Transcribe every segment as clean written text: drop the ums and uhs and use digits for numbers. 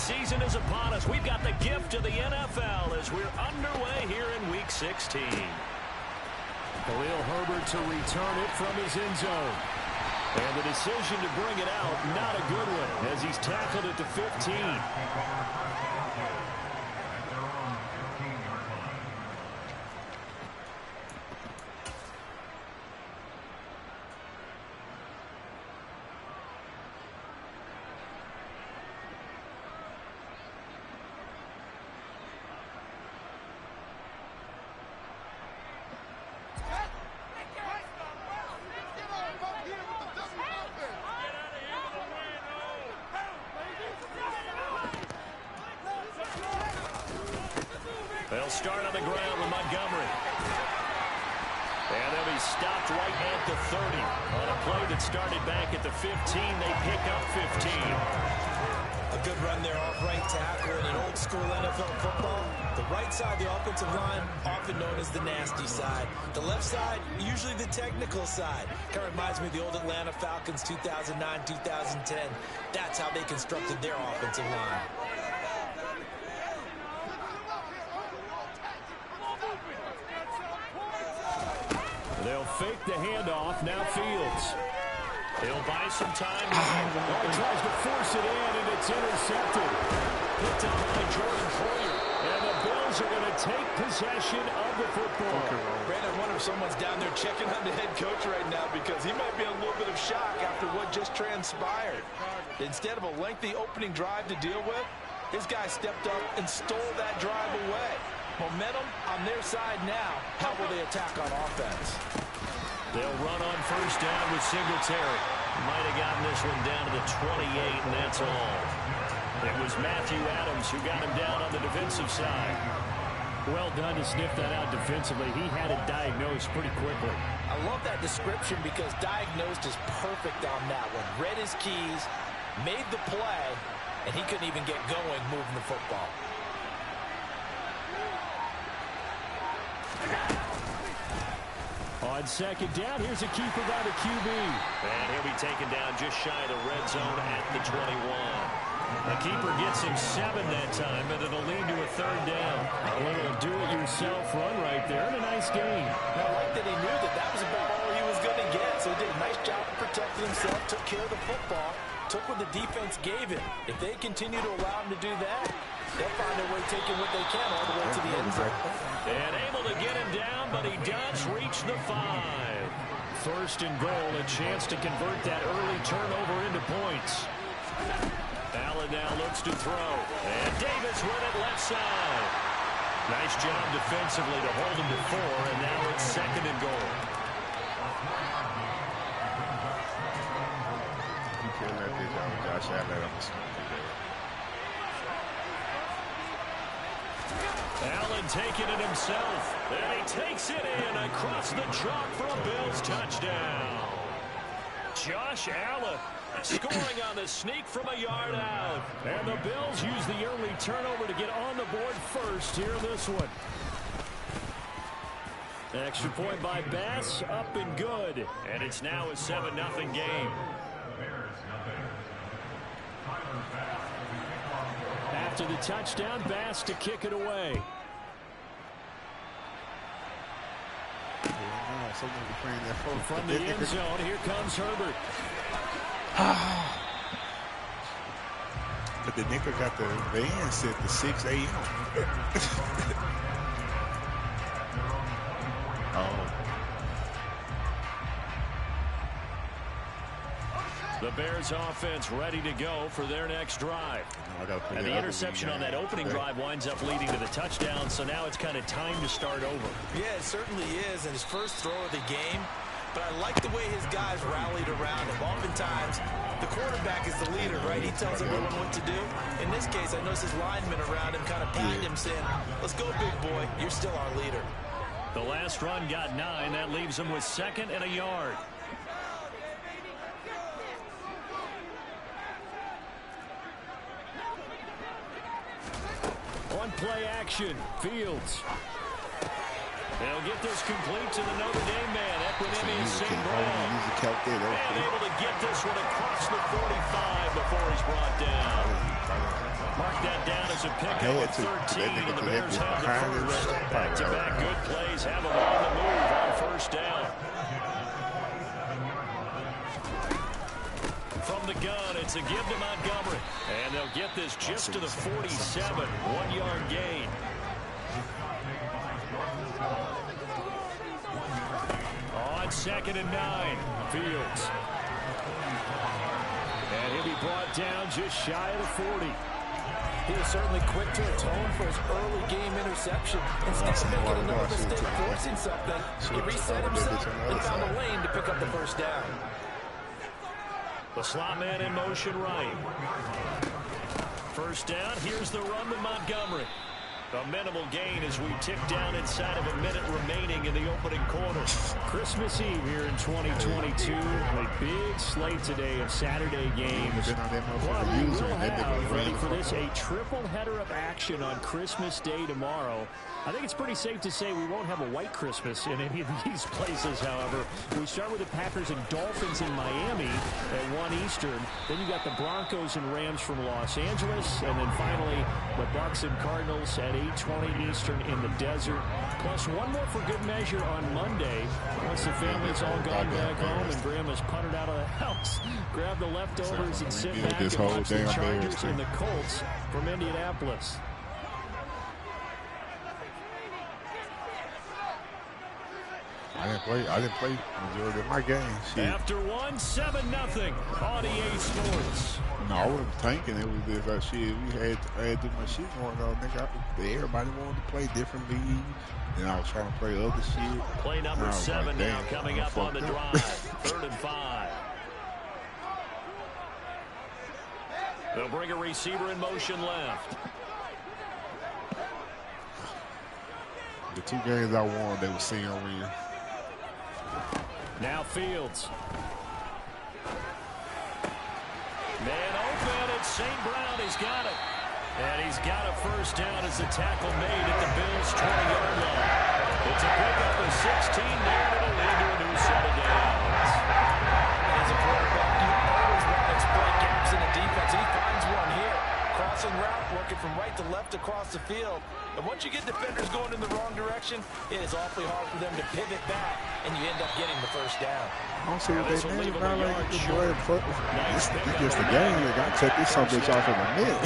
season is upon us. We've got the gift of the NFL as we're underway here in Week 16. Khalil Herbert to return it from his end zone. And the decision to bring it out, not a good one, as he's tackled at the 15. They'll start on the ground with Montgomery. And they'll be stopped right at the 30. On a play that started back at the 15, they pick up 15. A good run there off right tackle in an old school NFL football. The right side of the offensive line, often known as the nasty side. The left side, usually the technical side. Kind of reminds me of the old Atlanta Falcons 2009, 2010. That's how they constructed their offensive line. They'll fake the handoff. Now Fields. He'll buy some time. He tries to force it in, and it's intercepted. Picked up by Jordan Poyer. And the Bills are going to take possession of the football. Brandon, I wonder if someone's down there checking on the head coach right now because he might be in a little bit of shock after what just transpired. Instead of a lengthy opening drive to deal with, his guy stepped up and stole that drive away. Momentum on their side now. How will they attack on offense? They'll run on first down with Singletary. Might have gotten this one down to the 28, and that's all. It was Matthew Adams who got him down on the defensive side. Well done to sniff that out defensively. He had it diagnosed pretty quickly. I love that description because diagnosed is perfect on that one. Read his keys, made the play, and he couldn't even get going moving the football. On second down, here's a keeper by the QB. And he'll be taken down just shy of the red zone at the 21. The keeper gets him 7 that time, but it'll lead to a third down. A little do-it-yourself run right there, and a nice gain. I like that he knew that that was about all he was going to get, so he did a nice job of protecting himself, took care of the football, took what the defense gave him. If they continue to allow him to do that, they'll find a way taking what they can all the way to the end zone. And able to get him down, but he does reach the 5. First and goal, a chance to convert that early turnover into points. Allen now looks to throw. And Davis with it left side. Nice job defensively to hold him to 4, and now it's second and goal. He couldn't let this out with Josh Allen. Allen taking it himself. And he takes it in across the chalk for a Bills touchdown. Josh Allen scoring on the sneak from a yard out. And the Bills use the early turnover to get on the board first here in this one. Extra point by Bass, up and good. And it's now a 7-0 game. After the touchdown, Bass to kick it away. From the end zone, here comes Herbert. But the nickel got the van set to 6 a.m. Oh. The Bears offense ready to go for their next drive. And the interception on that opening drive winds up leading to the touchdown, so now it's kind of time to start over. Yeah, it certainly is, and his first throw of the game. But I like the way his guys rallied around him. Oftentimes, the quarterback is the leader, right? He tells everyone what to do. In this case, I noticed his linemen around him kind of patting him, saying, let's go, big boy. You're still our leader. The last run got 9. That leaves him with 2nd and a yard. On play action, Fields. They'll get this complete to the Notre Dame man, Equinemius St. Brown. And able to get this one across across the 45 before he's brought down. Mark that down as a pickup of 13, and the Bears have the first. Back-to-back good plays have them on the move on first down. From the gun, it's a give to Montgomery. And they'll get this just to the 47, 1-yard gain. On 2nd and 9, Fields. And he'll be brought down just shy of the 40. He was certainly quick to atone for his early game interception. Instead of making another mistake forcing something, he reset himself and found a lane to pick up the first down. The slot man in motion right. First down, here's the run to Montgomery. A minimal gain as we tick down inside of a minute remaining in the opening quarter. Christmas Eve here in 2022. A big slate today of Saturday games. But we will have, ready for this, a triple header of action on Christmas Day tomorrow. I think it's pretty safe to say we won't have a white Christmas in any of these places, however. We start with the Packers and Dolphins in Miami at 1 Eastern. Then you got the Broncos and Rams from Los Angeles. And then finally, the Bucs and Cardinals at 8:20 Eastern in the desert. Plus one more for good measure on Monday. Once the family's all gone back home and Grandma's punted out of the house, grab the leftovers and sit back and watch the Chargers and the Colts from Indianapolis. I didn't play majority of my games. After one, 7-0 on EA Sports. No, I wasn't thinking it was this. Like, shit, we had too much shit going on. Nigga, everybody wanted to play different leagues. And I was trying to play other shit. Play number 7 like, now coming up on the drive. 3rd and 5. They'll bring a receiver in motion left. The 2 games I won, they were seeing win. Now Fields. Man open, it's St. Brown. He's got it. And he's got a first down as the tackle made at the Bills' 20-yard line. It's a pickup of 16 there. It'll lead to a new set of downs. As a quarterback, you always want to exploit gaps in the defense. He finds one here. Crossing route, working from right to left across the field. And once you get defenders going in the wrong direction, it is awfully hard for them to pivot back, and you end up getting the first down. I don't see what they made about like the boy. It's just a game. They got to take this something off in a minute.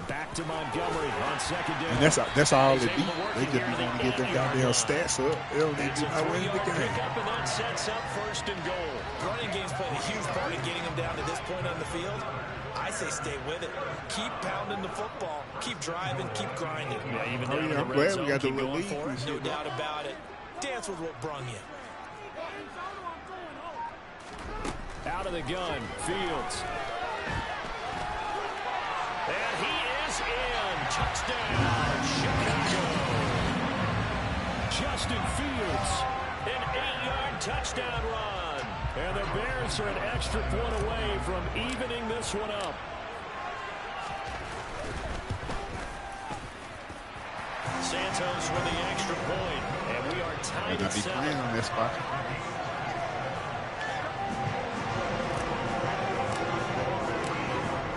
Back to Montgomery on 2nd down. And that's all they do. They just be going to get them goddamn stats up. They don't need to win the game. Up and that sets up 1st and goal. Running game's playing a huge part in getting them down to this point on the field. I say stay with it. Keep pounding the football. Keep driving. Keep grinding. Yeah, even I'm glad we got the lead. No doubt about it. Dance with what brung you. Out of the gun, Fields. And he is in. Touchdown, Chicago. Justin Fields, an 8-yard touchdown run. And the Bears are an extra point away from evening this one up. Santos with the extra point, and we are tied at 7. Playing on this spot.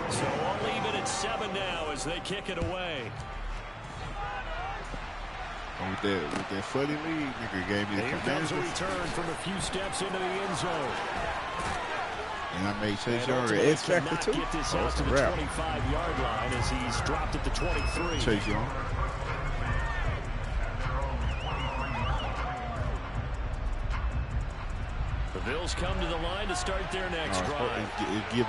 So I'll leave it at 7 now as they kick it away. With that funny lead, nigga gave me the Here comes a return from a few steps into the end zone. And I made Chase Young an X factor too. Get this out to the 25-yard line as he's dropped at the 23. Chase Young. The Bills come to the line to start their next drive.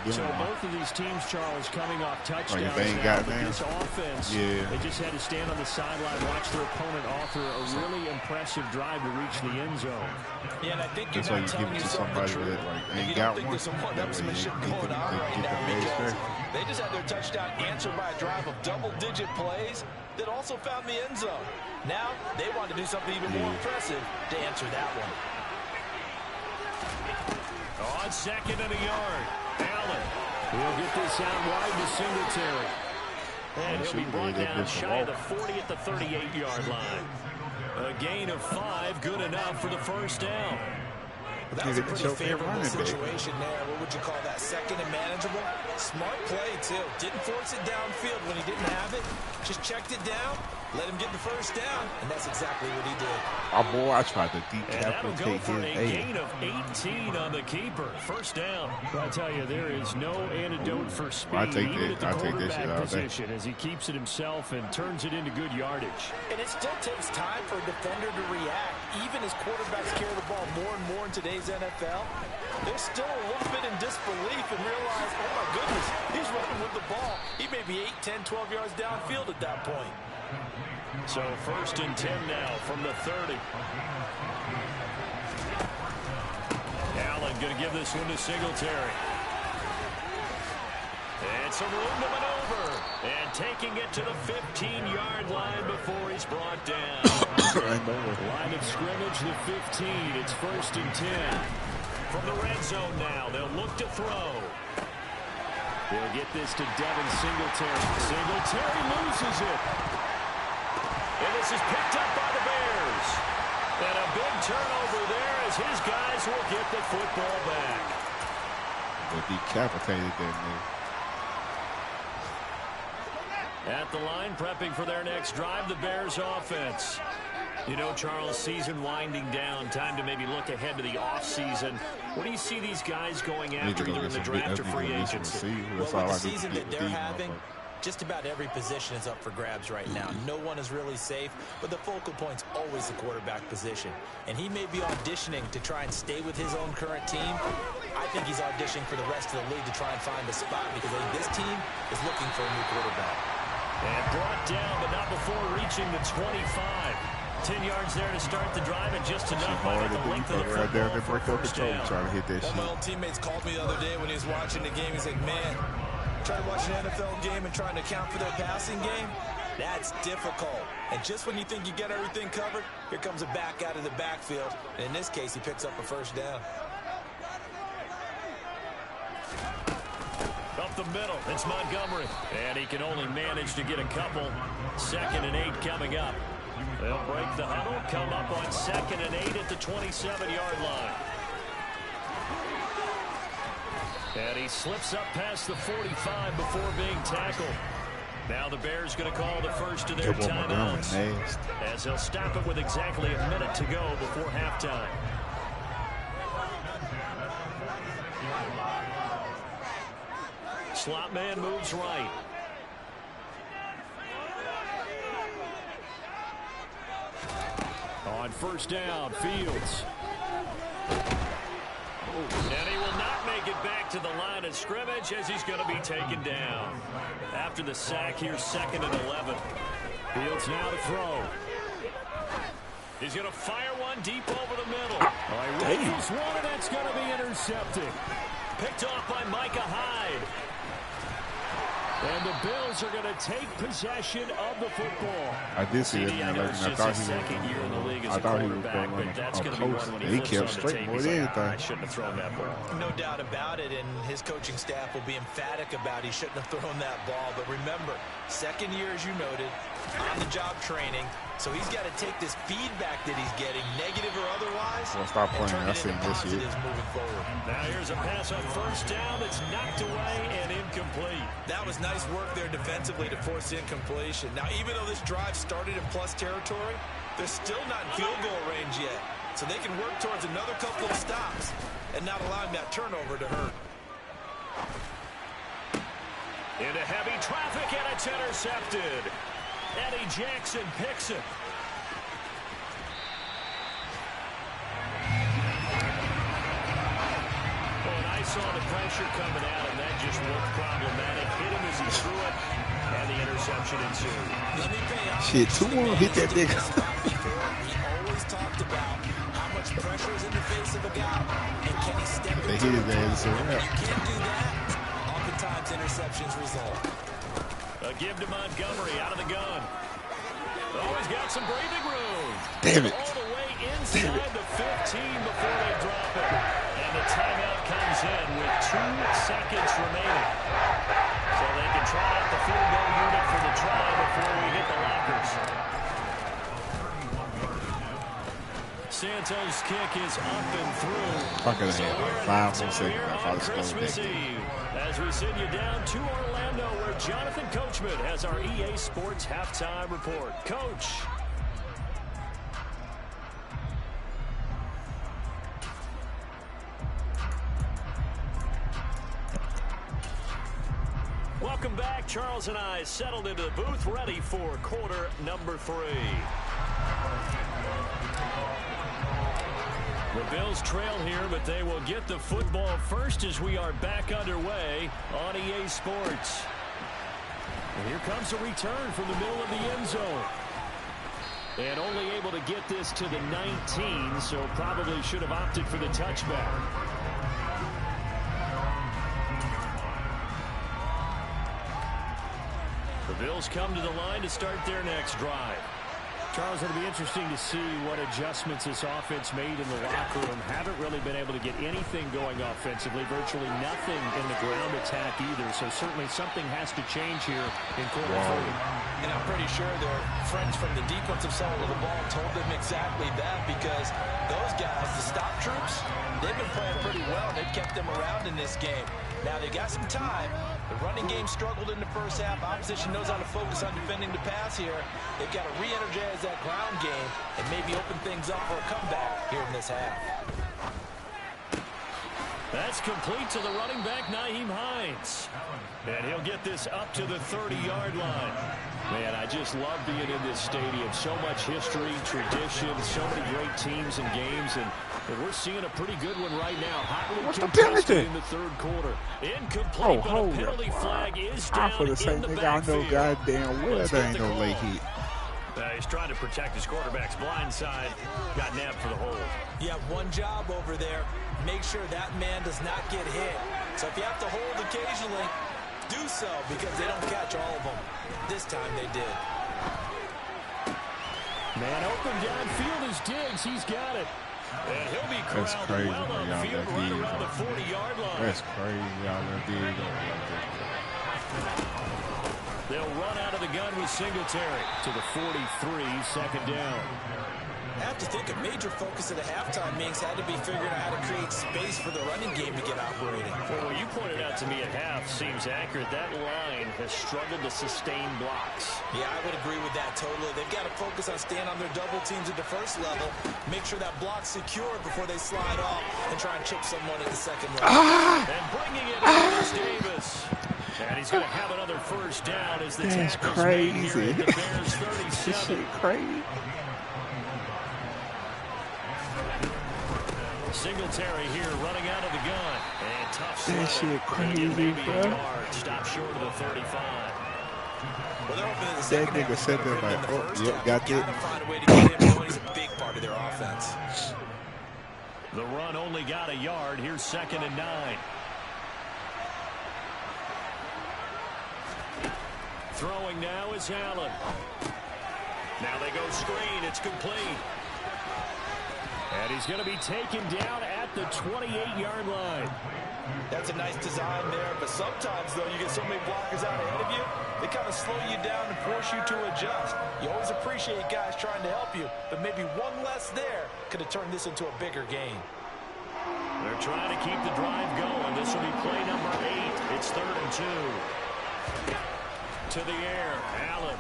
So both of these teams, Charles, coming off touchdowns. They ain't got this offense, they just had to stand on the sideline, watch their opponent author a really impressive drive to reach the end zone. Yeah, and I think you're not telling yourself the truth. Ain't got one. They just had their touchdown answered by a drive of double-digit plays that also found the end zone. Now they want to do something even more impressive to answer that one. On 2nd and a yard, Allen. He'll get this out wide to Singletary. And he'll be brought down shy of the 40 at the 38-yard line. A gain of 5, good enough for the first down. That was a pretty favorable situation there. What would you call that? Second and manageable? Smart play, too. Didn't force it downfield when he didn't have it. Just checked it down, let him get the first down, and that's exactly what he did. Oh, boy, I tried to And that'll go decapitate for a his gain of 18 on the keeper. First down. I tell you, there is no antidote for speed, I take even that. at the I take that shit quarterback all day. position, as he keeps it himself and turns it into good yardage. And it still takes time for a defender to react. Even as quarterbacks carry the ball more and more in today's NFL, they're still a little bit in disbelief and realize, oh my goodness, he's running with the ball. He may be 8, 10, 12 yards downfield at that point. So first and 10 now from the 30. Allen going to give this one to Singletary. And some room to maneuver. And taking it to the 15-yard line before he's brought down. Line of scrimmage, the 15. It's first and 10. From the red zone now, they'll look to throw. They'll get this to Devin Singletary. Singletary loses it. And this is picked up by the Bears. And a big turnover there as his guys will get the football back. They decapitated that nigga. At the line, prepping for their next drive, the Bears offense. You know, Charles, season winding down, time to maybe look ahead to the offseason. What do you see these guys going after either in the draft or free agency? Well, with the season that they're having, just about every position is up for grabs right now. No one is really safe, but the focal point's always the quarterback position. And he may be auditioning to try and stay with his own current team. I think he's auditioning for the rest of the league to try and find a spot because I think this team is looking for a new quarterback. And brought down, but not before reaching the 25. 10 yards there to start the drive, and just enough by the length of the football for first down. Trying to hit that shit. One of my old teammates called me the other day when he was watching the game. He's like, man, trying to watch an NFL game and trying to account for their passing game, that's difficult. And just when you think you get everything covered, here comes a back out of the backfield. And in this case, he picks up a first down. Up the middle, it's Montgomery. And he can only manage to get a couple. 2nd and 8 coming up. They'll break the huddle, come up on 2nd and 8 at the 27-yard line. And he slips up past the 45 before being tackled. Now the Bears going to call the first of their timeouts, as they'll stop it with exactly a minute to go before halftime. Slot man moves right. On first down, Fields. And he will not make it back to the line of scrimmage as he's going to be taken down. After the sack, here's 2nd and 11. Fields now to throw. He's going to fire one deep over the middle. Rifles one, and that's going to be intercepted. Picked off by Micah Hyde. And the Bills are going to take possession of the football. I did see it. I thought he was going to run a post. He kept straight more than anything. I shouldn't have thrown that ball. No doubt about it, and his coaching staff will be emphatic about he shouldn't have thrown that ball. But remember, 2nd year, as you noted, on-the-job training. So he's got to take this feedback that he's getting, negative or otherwise, well, stop playing. and turn it into this year. positives moving forward. Now here's a pass on first down that's knocked away and incomplete. That was nice work there defensively to force incompletion. Now, even though this drive started in plus territory, they're still not in field goal range yet. So they can work towards another couple of stops and not allowing that turnover to hurt. Into heavy traffic, and it's intercepted. Eddie Jackson picks it. Well, and I saw the pressure coming at him. That just looked problematic. Hit him as he threw it, and the interception ensued. Shit, 2-1 hit that nigga. He always talked about how much pressure is in the face of a guy, and can he step into it? Hit his ass. If you can't do that, oftentimes interceptions result. A give to Montgomery out of the gun. Oh, he's got some breathing room. Damn it. All the way inside the 15 before they drop it. And the timeout comes in with 2 seconds remaining. So they can try out the field goal unit for the try before we hit the lockers. Santos' kick is up and through. I could have had like 5 more seconds if I was Christmas Eve, as we send you down to Orlando, where Jonathan Coachman has our EA Sports halftime report. Coach. Welcome back. Charles and I settled into the booth, ready for quarter number 3. The Bills trail here, but they will get the football first as we are back underway on EA Sports. And here comes a return from the middle of the end zone. And only able to get this to the 19, so probably should have opted for the touchback. The Bills come to the line to start their next drive. Charles, it'll be interesting to see what adjustments this offense made in the locker room. Haven't really been able to get anything going offensively, virtually nothing in the ground attack either. So certainly something has to change here in quarter 3. And I'm pretty sure their friends from the defensive side of the ball told them exactly that, because those guys, the stop troops, they've been playing pretty well. They've kept them around in this game. Now they got some time. The running game struggled in the first half. Opposition knows how to focus on defending the pass here. They've got to re-energize that ground game and maybe open things up for a comeback here in this half. That's complete to the running back, Nyheim Hines. And he'll get this up to the 30-yard line. Man, I just love being in this stadium. So much history, tradition, so many great teams and games, and we're seeing a pretty good one right now. What's the penalty in the third quarter? Incomplete, but a penalty flag is down for the same in the nigga I know backfield. goddamn well there ain't no late hit. He's trying to protect his quarterback's blind side. Got nabbed for the hold. You have one job over there. Make sure that man does not get hit. So if you have to hold occasionally, do so, because they don't catch all of them. This time they did. Man open downfield is Diggs. He's got it. And he'll be That's corralled crazy, well man, y'all upfield got right Diggs around the on 40-yard line. That's crazy, y'all done did They'll run out of the gun with Singletary to the 43, second down. I have to think a major focus of the halftime meetings had to be figuring out how to create space for the running game to get operating. Well, what you pointed out to me at half seems accurate. That line has struggled to sustain blocks. Yeah, I would agree with that totally. They've got to focus on staying on their double teams at the first level, make sure that block's secure before they slide off and try and chip someone at the second level. And bringing it in is Davis. And he's going to have another first down as the tackle's made here at the Bears 37. This shit crazy. Singletary here running out of the gun. And tough slide. That shit crazy, Maybe bro. a yard. Stop short of the 35. Well, they're opening the That second nigga half said that better like, than the oh, first yep, half. got You that. gotta find a way to get him going. He's a big part of their offense. The run only got a yard. Here's 2nd and 9. Throwing now is Allen. Now they go screen. It's complete. And he's going to be taken down at the 28-yard line. That's a nice design there, but sometimes, though, you get so many blockers out ahead of you, they kind of slow you down and force you to adjust. You always appreciate guys trying to help you, but maybe one less there could have turned this into a bigger game. They're trying to keep the drive going. This will be play number 8. It's 3rd and 2. To the air, Allen.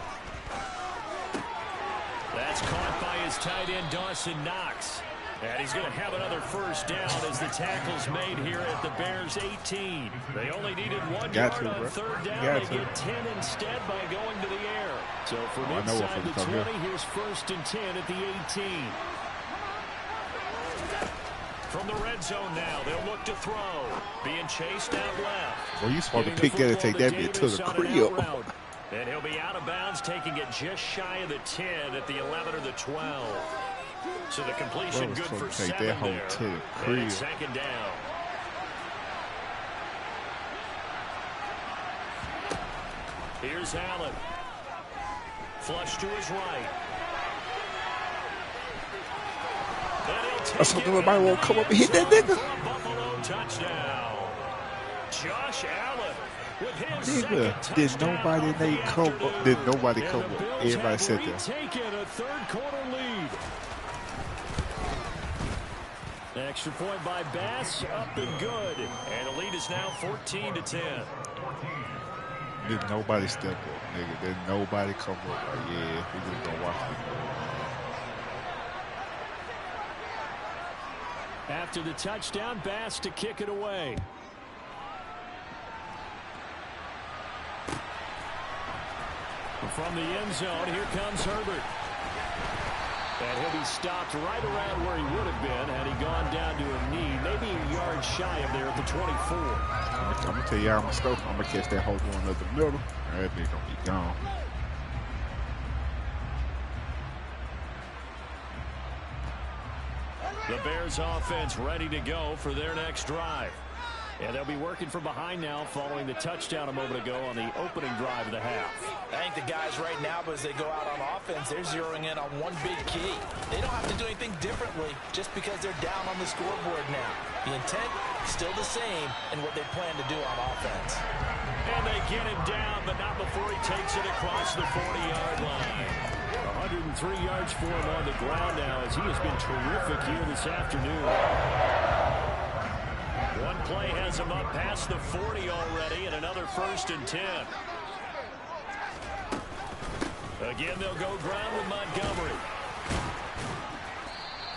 That's caught by his tight end, Dawson Knox. And he's going to have another first down as the tackle's made here at the Bears 18. They only needed 1 yard on 3rd down. They get 10 instead by going to the air. So from inside the 20, here's 1st and 10 at the 18. From the red zone now, they'll look to throw. Being chased out left. Well, you supposed to pick that and take that bit to the crib. And he'll be out of bounds, taking it just shy of the 10 at the 11 or the 12. So the completion good for 7 that whole there. to the And crib. it's 2nd down. Here's Allen. Flush to his right. That's something nobody won't come up and hit that nigga. Buffalo touchdown. Josh Allen with his Nigga, did nobody come up? Did nobody come up? Everybody said that. Taking a 3rd quarter lead. Extra point by Bass, up and good. And the lead is now 14-10. Did nobody step up, nigga? Did nobody come up? Like, yeah, we just gonna watch it. After the touchdown, Bass to kick it away. From the end zone, here comes Herbert. And he'll be stopped right around where he would have been had he gone down to a knee, maybe a yard shy of there at the 24. I'm going to tell y'all my stuff. I'm going to catch that whole going up the middle. That bitch going to be gone. The Bears offense ready to go for their next drive. And they'll be working from behind now following the touchdown a moment ago on the opening drive of the half. I think the guys right now, as they go out on offense, they're zeroing in on one big key. They don't have to do anything differently just because they're down on the scoreboard now. The intent still the same in what they plan to do on offense. And they get him down, but not before he takes it across the 40-yard line. 103 yards for him on the ground now as he has been terrific here this afternoon. One play has him up past the 40 already, and another 1st and 10. Again, they'll go ground with Montgomery.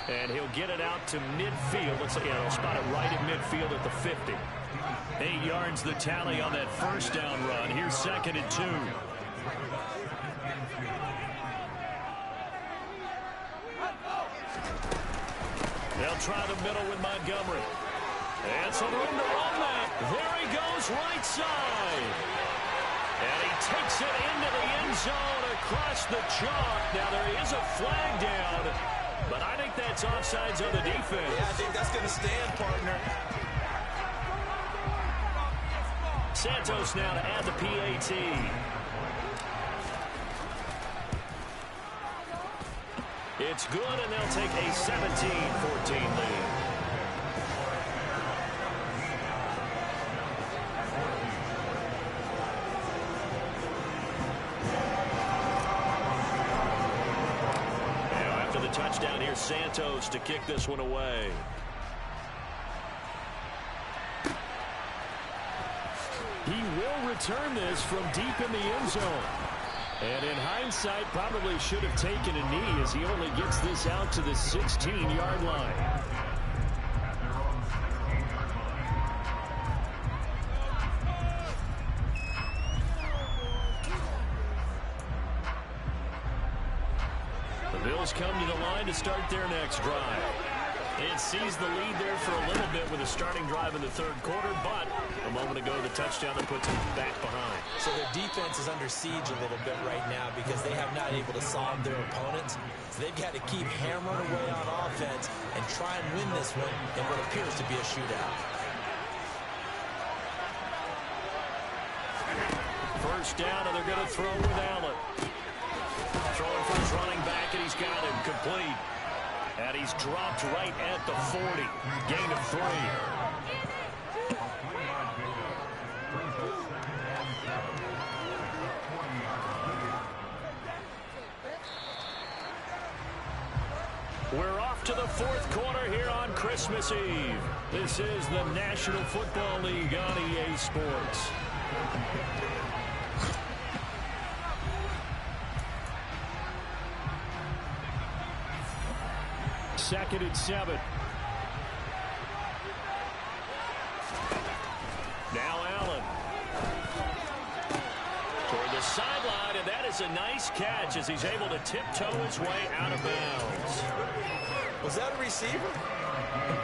And he'll get it out to midfield. Let's say, he'll spot it right at midfield at the 50. 8 yards the tally on that first down run. Here's 2nd and 2. They'll try the middle with Montgomery. And some room to run that. There he goes, right side. And he takes it into the end zone across the chalk. Now there is a flag down, but I think that's offsides on the defense. Yeah, I think that's going to stand, partner. Santos now to add the PAT. It's good, and they'll take a 17-14 lead. Touchdown here, Santos to kick this one away. He will return this from deep in the end zone. And in hindsight, probably should have taken a knee as he only gets this out to the 16-yard line. Bills come to the line to start their next drive. It sees the lead there for a little bit with a starting drive in the 3rd quarter, but a moment ago the touchdown that puts them back behind. So their defense is under siege a little bit right now because they have not able to solve their opponents. So they've got to keep hammering away on offense and try and win this one in what appears to be a shootout. First down, and they're going to throw with Allen. Throwing for his running back, and he's got him complete. And he's dropped right at the 40. Gain of 3. We're off to the 4th quarter here on Christmas Eve. This is the National Football League on EA Sports. Second and 7. Now Allen. Toward the sideline, and that is a nice catch as he's able to tiptoe his way out of bounds. Was that a receiver?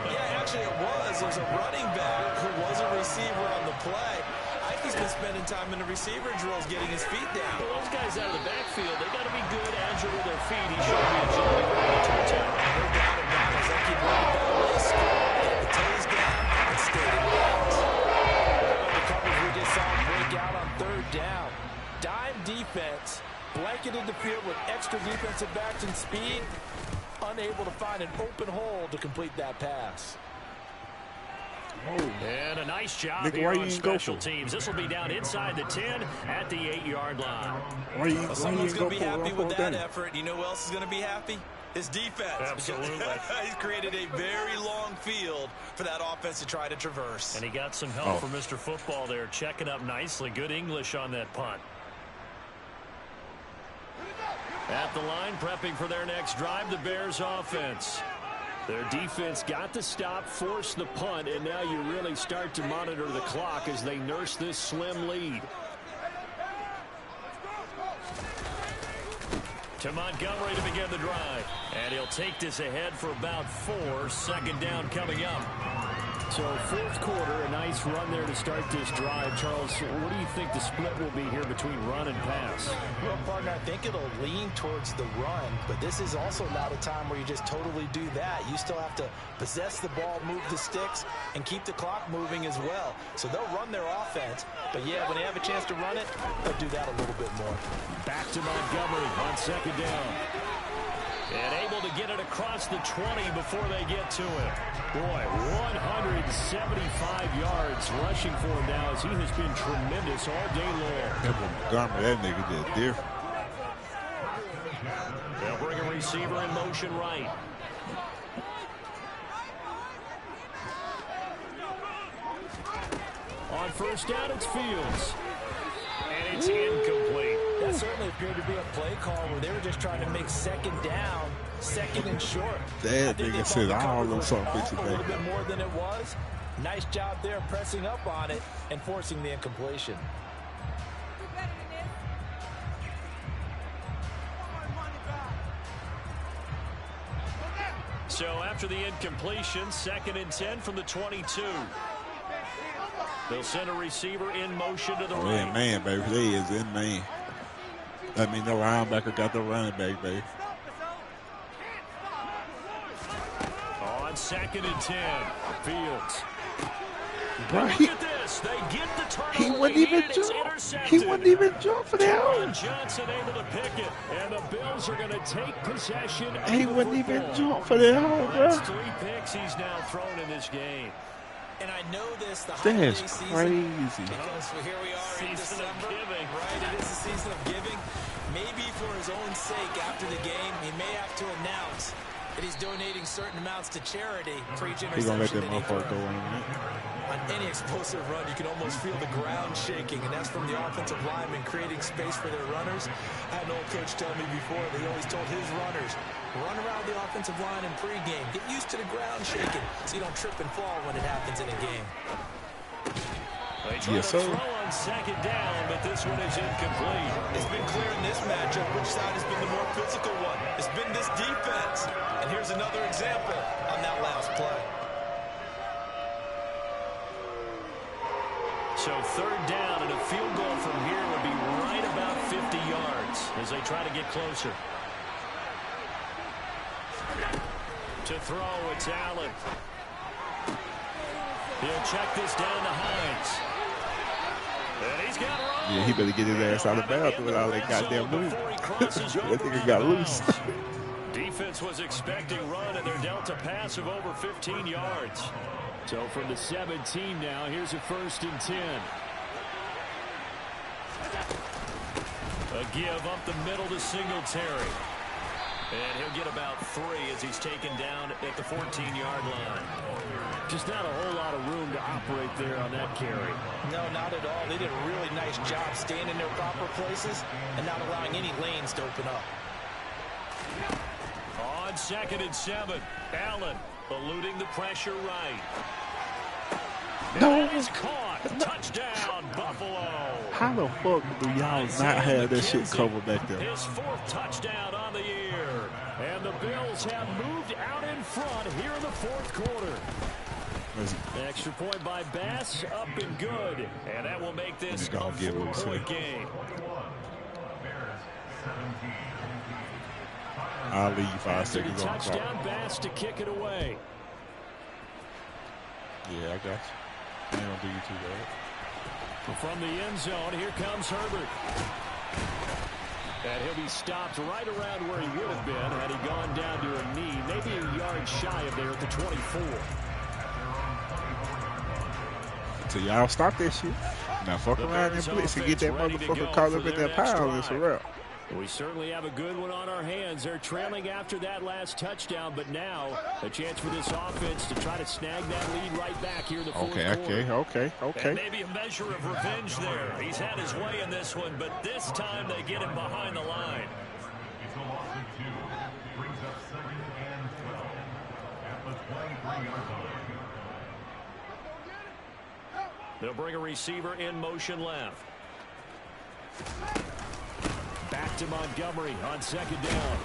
Yeah, actually it was. It was a running back who was a receiver on the play. Ike's been spending time in the receiver drills getting his feet down. Well, those guys out of the backfield, they got to be good, agile with their feet. He showed me agility right at touchdown. No doubt about it. As they keep running that risk, get the toes down and stay in bounds. The coverage we just saw break out on 3rd down. Dime defense, blanketed the field with extra defensive backs and speed, unable to find an open hole to complete that pass. Oh. And a nice job here on special teams. This will be down inside the 10 at the 8-yard line. Someone's going to be happy with that effort. You know who else is going to be happy? His defense. Absolutely. He's created a very long field for that offense to try to traverse. And he got some help from Mr. Football there, checking up nicely. Good English on that punt. At the line, prepping for their next drive, the Bears offense. Their defense got the stop, forced the punt, and now you really start to monitor the clock as they nurse this slim lead. To Montgomery to begin the drive. And he'll take this ahead for about 4. Second down coming up. So fourth quarter, a nice run there to start this drive. Charles, what do you think the split will be here between run and pass? Well, partner, I think it'll lean towards the run, but this is also not a time where you just totally do that. You still have to possess the ball, move the sticks, and keep the clock moving as well. So they'll run their offense, but yeah, when they have a chance to run it, they'll do that a little bit more. Back to Montgomery on second down. And able to get it across the 20 before they get to it. Boy, 175 yards rushing for him now as he has been tremendous all day long. That nigga did different. They'll bring a receiver in motion right. On first down, it's Fields. And it's incomplete. That certainly appeared to be a play call where they were just trying to make second down, second and short. That nigga said all them something a little bit more than it was. Nice job there pressing up on it and forcing the incompletion. So after the incompletion, 2nd and 10 from the 22. They'll send a receiver in motion to the right. In man, baby. They is in man. That means no linebacker got the running back, baby. On 2nd and 10, Fields. Right. Look at this. They get the turnover. He wouldn't even jump. He wouldn't even jump for that. Ron Johnson able to pick it, and the Bills are going to take possession. He wouldn't even jump for that, bro. That's 3 picks he's now thrown in this game. And I know this, the holiday season, crazy. Because here we are in December, right? It is the season of giving. Maybe for his own sake, after the game, he may have to announce that he's donating certain amounts to charity for each interception. He's gonna let that motherfucker go in a minute. On any explosive run, you can almost feel the ground shaking, and that's from the offensive linemen creating space for their runners. I had an old coach tell me before that he always told his runners, run around the offensive line in pregame. Get used to the ground shaking so you don't trip and fall when it happens in a game. They try to throw on 2nd down, but this one is incomplete. It's been clear in this matchup which side has been the more physical one. It's been this defense. And here's another example on that last play. So 3rd down, and a field goal from here would be right about 50 yards as they try to get closer. To throw, it's Allen. He'll check this down to Hines. And he's got room. Yeah, he better get his ass out of bounds with all that goddamn move. That nigga got loose. Defense was expecting run, and they're dealt a pass of over 15 yards. So from the 17 now, here's a 1st and 10. A give up the middle to Singletary. And he'll get about 3 as he's taken down at the 14-yard line. Just not a whole lot of room to operate there on that carry. No, not at all. They did a really nice job staying in their proper places and not allowing any lanes to open up. On 2nd and 7, Allen eluding the pressure right. No. And that is caught. Touchdown, Buffalo. How the fuck do y'all not have that shit covered back there? His 4th touchdown on the year. And the Bills have moved out in front here in the 4th quarter. Extra point by Bass, up and good. And that will make this a 4-point game. I'll leave 5 seconds on the clock. Touchdown, Bass to kick it away. Yeah, I got you. I ain't gonna do you too bad. From the end zone, here comes Herbert. And he'll be stopped right around where he would have been had he gone down to a knee, maybe a yard shy of there at the 24. So y'all stop that shit. Now fuck around and blitz and get that motherfucker caught up in that pile. It's a wrap. We certainly have a good one on our hands. They're trailing after that last touchdown, but now a chance for this offense to try to snag that lead right back here in the fourth quarter. Okay. And maybe a measure of revenge there. He's had his way in this one, but this time they get him behind the line. It's a loss of 2. Brings up 2nd and 12 at the 23-yard line. They'll bring a receiver in motion left. Back to Montgomery on 2nd down.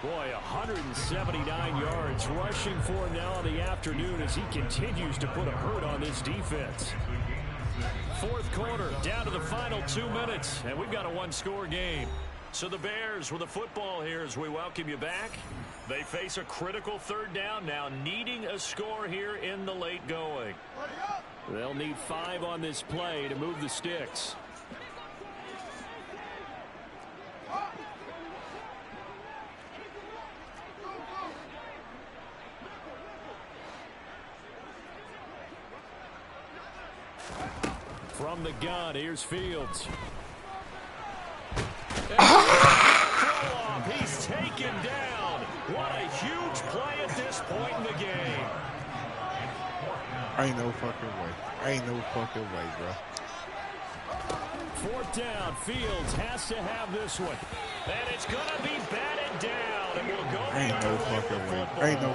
Boy, 179 yards rushing for him now in the afternoon as he continues to put a hurt on this defense. Fourth quarter, down to the final 2 minutes, and we've got a one-score game. So the Bears with the football here as we welcome you back. They face a critical 3rd down now, needing a score here in the late going. They'll need 5 on this play to move the sticks. From the gun, here's Fields. He's taken down. What a huge play at this point in the game. Ain't no fucking way, bro. 4th down, Fields has to have this one. And it's going to be batted down. And we'll go Ain't no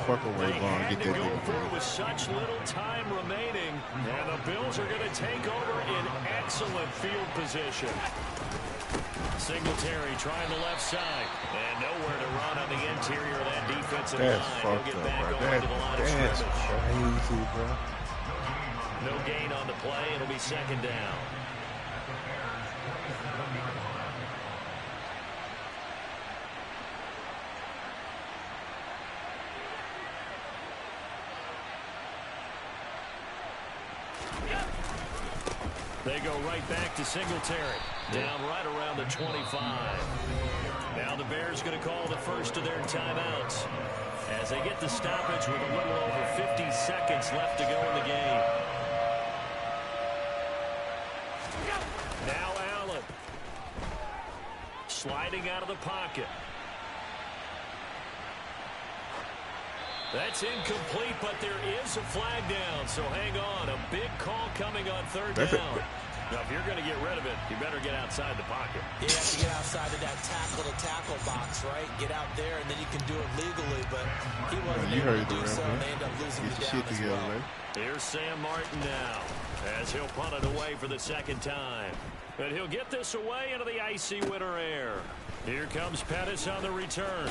fucking way, Vaughn. Get that nigga through with such little time remaining. And the Bills are going to take over in excellent field position. Singletary trying the left side. And nowhere to run on the interior of that defensive line. He'll get back over to the line of scrimmage. Crazy, bro. No gain on the play. It'll be 2nd down. They go right back to Singletary. Down right around the 25. Now the Bears going to call the first of their timeouts as they get the stoppage with a little over 50 seconds left to go in the game. Now Allen. Sliding out of the pocket. That's incomplete, but there is a flag down, so hang on. A big call coming on 3rd down. Now, if you're going to get rid of it, you better get outside the pocket. You have to get outside of that tackle-to-tackle box, right? Get out there, and then you can do it legally, but he wasn't able to do so, and they end up losing the down as well. Here's Sam Martin now, as he'll punt it away for the 2nd time. And he'll get this away into the icy winter air. Here comes Pettis on the return.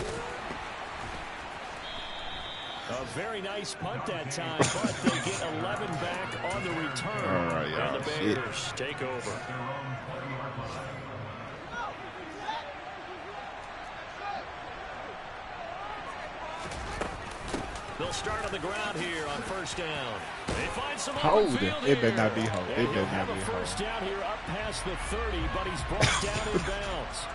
A very nice punt that time, but they get 11 back on the return. All right, and the Bears take over. They'll start on the ground here on 1st down. They find some hold it. It better not be hold. It better not be hold. 1st down here up past the 30, but he's brought down in bounds.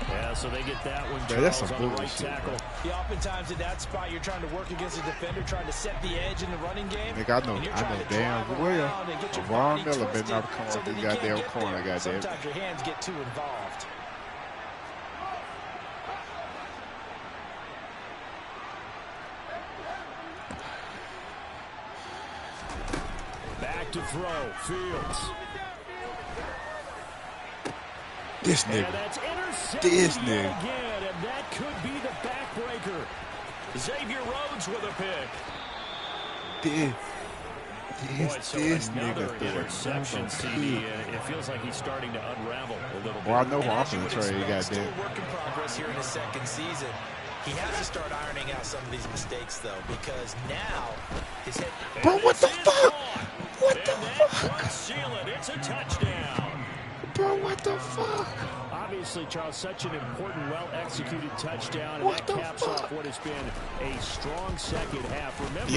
Yeah, so they get that one. That's some on the right tackle. Yeah, oftentimes in that spot, you're trying to work against a defender, trying to set the edge in the running game. Nigga, I know damn well. Von Miller better not come up this goddamn corner, goddamn. Sometimes your hands get too involved. Back to throw, Fields. This nigga. This nigga. Again, and that could be the backbreaker. Xavier Rhodes with a pick. This nigga interception, CD. It feels like he's starting to unravel a little bit. Well, I know who offense trade got still work in progress here in his 2nd season. He has to start ironing out some of these mistakes, though, because now his head. Bro, what the fuck? What the fuck? It's a touchdown. Bro, what the fuck? Obviously, Charles, such an important, well-executed touchdown, and that caps off what has been a strong 2nd half. Remember,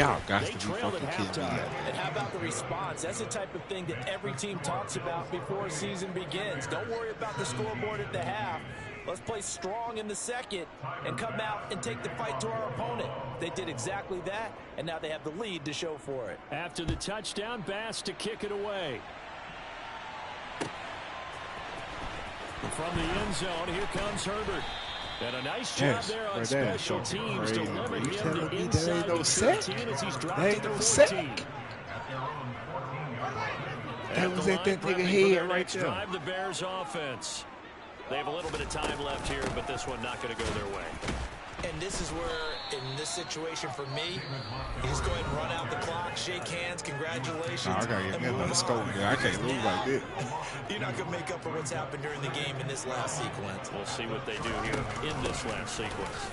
they trailed at halftime. And how about the response? That's the type of thing that every team talks about before a season begins. Don't worry about the scoreboard at the half. Let's play strong in the 2nd and come out and take the fight to our opponent. They did exactly that, and now they have the lead to show for it. After the touchdown, Bass to kick it away. From the end zone, here comes Herbert. And a nice job there on special teams to limit him to inside the 15 as he's dropped to the 14. That was at that nigga head right there. Drive the Bears offense. They have a little bit of time left here, but this one not going to go their way. And this is where, in this situation for me, you just go ahead and run out the clock, shake hands, congratulations. I got to get another scope there. I can't lose like this. You're not going to make up for what's happened during the game in this last sequence. We'll see what they do here in this last sequence.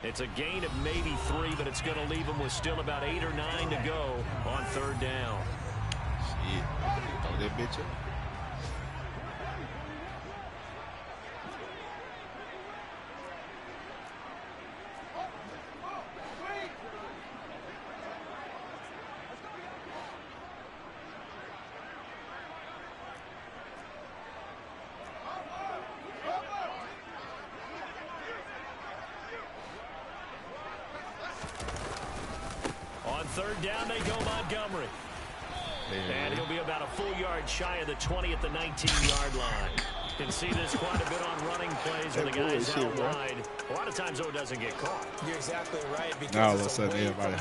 It's a gain of maybe 3, but it's going to leave them with still about 8 or 9 to go on 3rd down. Shit. Throw that bitch up. On 3rd down, they go Montgomery. And he'll be about a full yard shy of the 20 at the 19-yard line. You can see this quite a bit on running plays when the guy's out wide. A lot of times, though, it doesn't get caught. You're exactly right. Because now all of a sudden, everybody